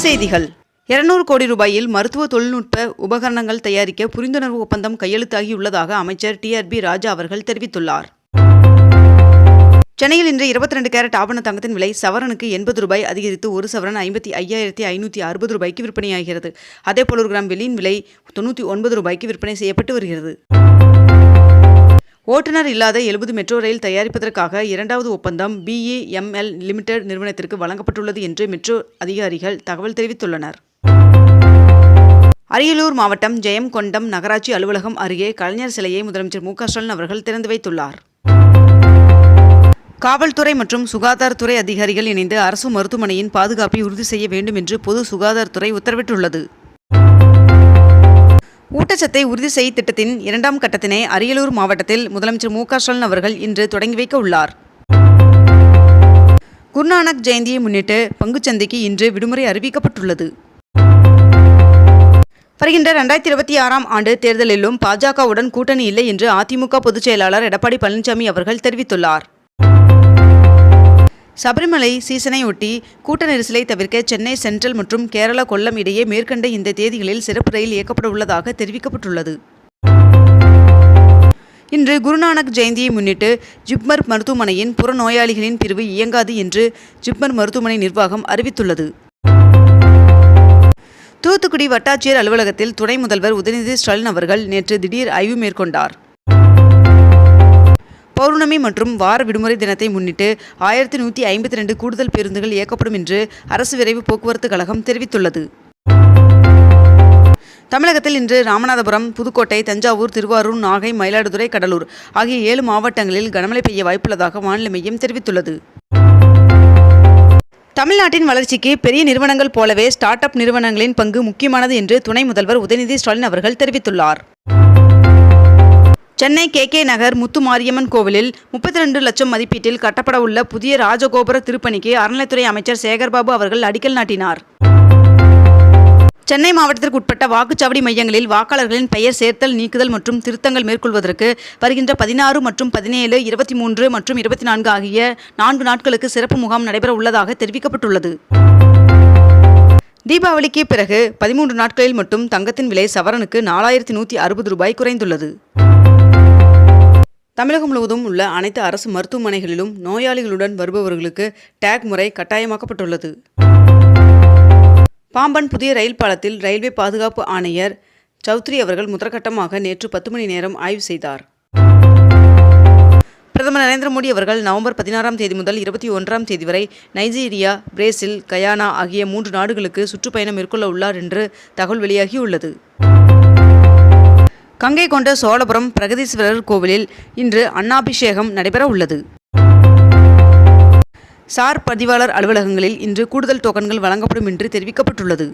செய்திகள். 200 கோடி ரூபாயில் மருத்துவ தொழில்நுட்ப உபகரணங்கள் தயாரிக்க புரிந்துணர்வு ஒப்பந்தம் கையெழுத்தாகியுள்ளதாக அமைச்சர் TRB ராஜா அவர்கள் தெரிவித்துள்ளார். சென்னையில் இன்று 22 கேரட் ஆபண தங்கத்தின் விலை சவரனுக்கு 80 ரூபாய் அதிகரித்து ஒரு சவரன் 55,560 ரூபாய்க்கு விற்பனையாகிறது. அதேபோல் ஒரு கிராம் வெள்ளியின் விலை 99 ரூபாய்க்கு விற்பனை செய்யப்பட்டு வருகிறது. ஓட்டுநர் இல்லாத 70 மெட்ரோ ரயில் தயாரிப்பதற்காக இரண்டாவது ஒப்பந்தம் BEML லிமிடெட் நிறுவனத்திற்கு வழங்கப்பட்டுள்ளது என்று மெட்ரோ அதிகாரிகள் தகவல் தெரிவித்துள்ளனர். அரியலூர் மாவட்டம் ஜெயங்கொண்டம் நகராட்சி அலுவலகம் அருகே கலைஞர் சிலையை முதலமைச்சர் மு க ஸ்டாலின் அவர்கள் திறந்து வைத்துள்ளார். காவல்துறை மற்றும் சுகாதாரத்துறை அதிகாரிகள் இணைந்து அரசு மருத்துவமனையின் பாதுகாப்பை உறுதி செய்ய வேண்டும் என்று பொது சுகாதாரத்துறை உத்தரவிட்டுள்ளது. ஊட்டச்சத்தை உறுதி செய் திட்டத்தின் 2ஆம் கட்டத்தினை அரியலூர் மாவட்டத்தில் முதலமைச்சர் மு க ஸ்டாலின் அவர்கள் இன்று தொடங்கி வைக்க உள்ளார். குருநானக் ஜெயந்தியை முன்னிட்டு பங்குச்சந்தைக்கு இன்று விடுமுறை அறிவிக்கப்பட்டுள்ளது. வருகின்ற 2026ஆம் ஆண்டு தேர்தலிலும் பாஜகவுடன் கூட்டணி இல்லை என்று அதிமுக பொதுச் செயலாளர் எடப்பாடி பழனிசாமி அவர்கள் தெரிவித்துள்ளார். சபரிமலை சீசனையொட்டி கூட்ட நெரிசலை தவிர்க்க சென்னை சென்ட்ரல் மற்றும் கேரளா கொல்லம் இடையே மேற்கண்ட இந்த தேதிகளில் சிறப்பு ரயில் இயக்கப்பட உள்ளதாக தெரிவிக்கப்பட்டுள்ளது. இன்று குருநானக் ஜெயந்தியை முன்னிட்டு ஜிப்மர் மருத்துவமனையின் புறநோயாளிகளின் பிரிவு இயங்காது என்று ஜிப்மர் மருத்துவமனை நிர்வாகம் அறிவித்துள்ளது. தூத்துக்குடி வட்டாட்சியர் அலுவலகத்தில் துணை முதல்வர் உதயநிதி ஸ்டாலின் அவர்கள் நேற்று திடீர் ஆய்வு மேற்கொண்டார். பௌர்ணமி மற்றும் வார விடுமுறை தினத்தை முன்னிட்டு 1152 கூடுதல் பேருந்துகள் இயக்கப்படும் என்று அரசு விரைவு போக்குவரத்து கழகம் தெரிவித்துள்ளது. தமிழகத்தில் இன்று ராமநாதபுரம், புதுக்கோட்டை, தஞ்சாவூர், திருவாரூர், நாகை, மயிலாடுதுறை, கடலூர் ஆகிய 7 மாவட்டங்களில் கனமழை பெய்ய வாய்ப்புள்ளதாக வானிலை மையம் தெரிவித்துள்ளது. தமிழ்நாட்டின் வளர்ச்சிக்கு பெரிய நிறுவனங்கள் போலவே ஸ்டார்ட் அப் நிறுவனங்களின் பங்கு முக்கியமானது என்று துணை முதல்வர் உதயநிதி ஸ்டாலின் அவர்கள் தெரிவித்துள்ளார். சென்னை KK நகர் முத்து மாரியம்மன் கோவிலில் 32 லட்சம் மதிப்பீட்டில் கட்டப்பட உள்ள புதிய ராஜகோபுர திருப்பணிக்கு அறநிலைத்துறை அமைச்சர் சேகர்பாபு அவர்கள் அடிக்கல் நாட்டினார். சென்னை மாவட்டத்திற்கு உட்பட்ட வாக்குச்சாவடி மையங்களில் வாக்காளர்களின் பெயர் சேர்த்தல், நீக்குதல் மற்றும் திருத்தங்கள் மேற்கொள்வதற்கு வருகின்ற 16 மற்றும் 17, 23 மற்றும் 24 ஆகிய 4 நாட்களுக்கு சிறப்பு முகாம் நடைபெற உள்ளதாக தெரிவிக்கப்பட்டுள்ளது. தீபாவளிக்கு பிறகு 13 நாட்களில் மட்டும் தங்கத்தின் விலை சவரனுக்கு 4160 ரூபாய் குறைந்துள்ளது. தமிழகம் முழுவதும் உள்ள அனைத்து அரசு மருத்துவமனைகளிலும் நோயாளிகளுடன் வருபவர்களுக்கு டேக் முறை கட்டாயமாக்கப்பட்டுள்ளது. பாம்பன் புதிய ரயில் பாலத்தில் ரயில்வே பாதுகாப்பு ஆணையர் சௌத்ரி அவர்கள் முதற்கட்டமாக நேற்று 10 மணி நேரம் ஆய்வு செய்தார். பிரதமர் நரேந்திர மோடி அவர்கள் நவம்பர் 16ஆம் தேதி முதல் 21ஆம் தேதி வரை நைஜீரியா, பிரேசில், கயானா ஆகிய 3 நாடுகளுக்கு சுற்றுப்பயணம் மேற்கொள்ள உள்ளார் என்று தகவல் வெளியாகியுள்ளது. கங்கை கொண்ட சோழபுரம் பிரகதீஸ்வரர் கோவிலில் இன்று அன்னாபிஷேகம் நடைபெற உள்ளது. சார் பதிவாளர் அலுவலகங்களில் இன்று கூடுதல் டோக்கன்கள் வழங்கப்படும் என்று தெரிவிக்கப்பட்டுள்ளது.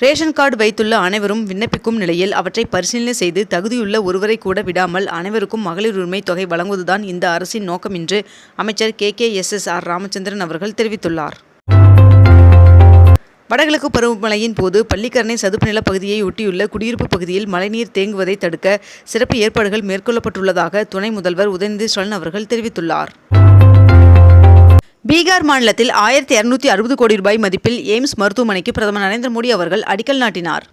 ரேஷன் கார்டு வைத்துள்ள அனைவரும் விண்ணப்பிக்கும் நிலையில் அவற்றை பரிசீலனை செய்து தகுதியுள்ள ஒருவரை கூட விடாமல் அனைவருக்கும் மகளிர் உரிமை தொகை வழங்குவதுதான் இந்த அரசின் நோக்கம் என்று அமைச்சர் KKSSR ராமச்சந்திரன் அவர்கள் தெரிவித்துள்ளார். வடகிழக்கு பருவமழையின் போது பள்ளிக்கரணை சதுப்பு நில பகுதியை ஒட்டியுள்ள குடியிருப்பு பகுதியில் மழைநீர் தேங்குவதை தடுக்க சிறப்பு ஏற்பாடுகள் மேற்கொள்ளப்பட்டுள்ளதாக துணை முதல்வர் உதயநிதி ஸ்டாலின் அவர்கள் தெரிவித்துள்ளார். பீகார் மாநிலத்தில் 1260 கோடி ரூபாய் மதிப்பில் எய்ம்ஸ் மருத்துவமனைக்கு பிரதமர் நரேந்திர மோடி அவர்கள் அடிக்கல் நாட்டினார்.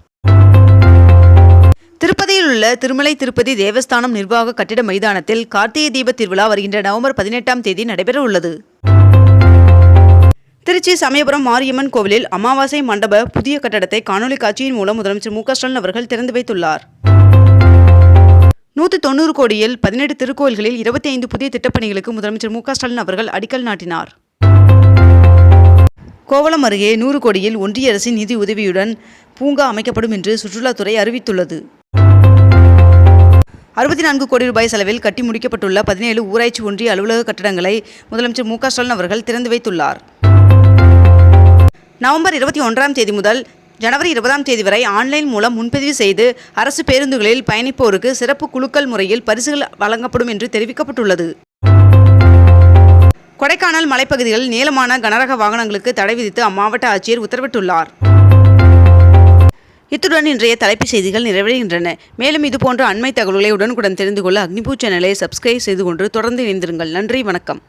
திருப்பதியில் உள்ள திருமலை திருப்பதி தேவஸ்தானம் நிர்வாக கட்டிட மைதானத்தில் கார்த்திகை தீப திருவிழா வருகின்ற நவம்பர் 18ஆம் தேதி நடைபெற உள்ளது. திருச்சி சமயபுரம் மாரியம்மன் கோவிலில் அமாவாசை மண்டப புதிய கட்டடத்தை காணொலி காட்சியின் மூலம் முதலமைச்சர் மு க ஸ்டாலின் அவர்கள் திறந்து வைத்துள்ளார். 190 கோடியில் 18 திருக்கோயில்களில் 25 புதிய திட்டப்பணிகளுக்கு முதலமைச்சர் மு க ஸ்டாலின் அவர்கள் அடிக்கல் நாட்டினார். கோவளம் அருகே 100 கோடியில் ஒன்றிய அரசின் நிதி உதவியுடன் பூங்கா அமைக்கப்படும் என்று சுற்றுலாத்துறை அறிவித்துள்ளது. 64 கோடி ரூபாய் செலவில் கட்டி முடிக்கப்பட்டுள்ள 17 ஊராட்சி ஒன்றிய அலுவலக கட்டடங்களை முதலமைச்சர் மு க ஸ்டாலின் அவர்கள் திறந்து வைத்துள்ளார். நவம்பர் 21ஆம் தேதி முதல் ஜனவரி 20ஆம் தேதி வரை ஆன்லைன் மூலம் முன்பதிவு செய்து அரசு பேருந்துகளில் பயணிப்போருக்கு சிறப்பு குலுக்கல் முறையில் பரிசுகள் வழங்கப்படும் என்று தெரிவிக்கப்பட்டுள்ளது. கொடைக்கானல் மலைப்பகுதிகளில் நீளமான கனரக வாகனங்களுக்கு தடை விதித்து அம்மாவட்ட ஆட்சியர் உத்தரவிட்டுள்ளார். இத்துடன் இன்றைய தலைப்புச் செய்திகள் நிறைவடைகின்றன. மேலும் இதுபோன்ற அண்மை தகவல்களை உடனுக்குடன் தெரிந்து கொள்ள அக்னிபூ சேனலை சப்ஸ்கிரைப் செய்து கொண்டு தொடர்ந்து இணைந்திருங்கள். நன்றி, வணக்கம்.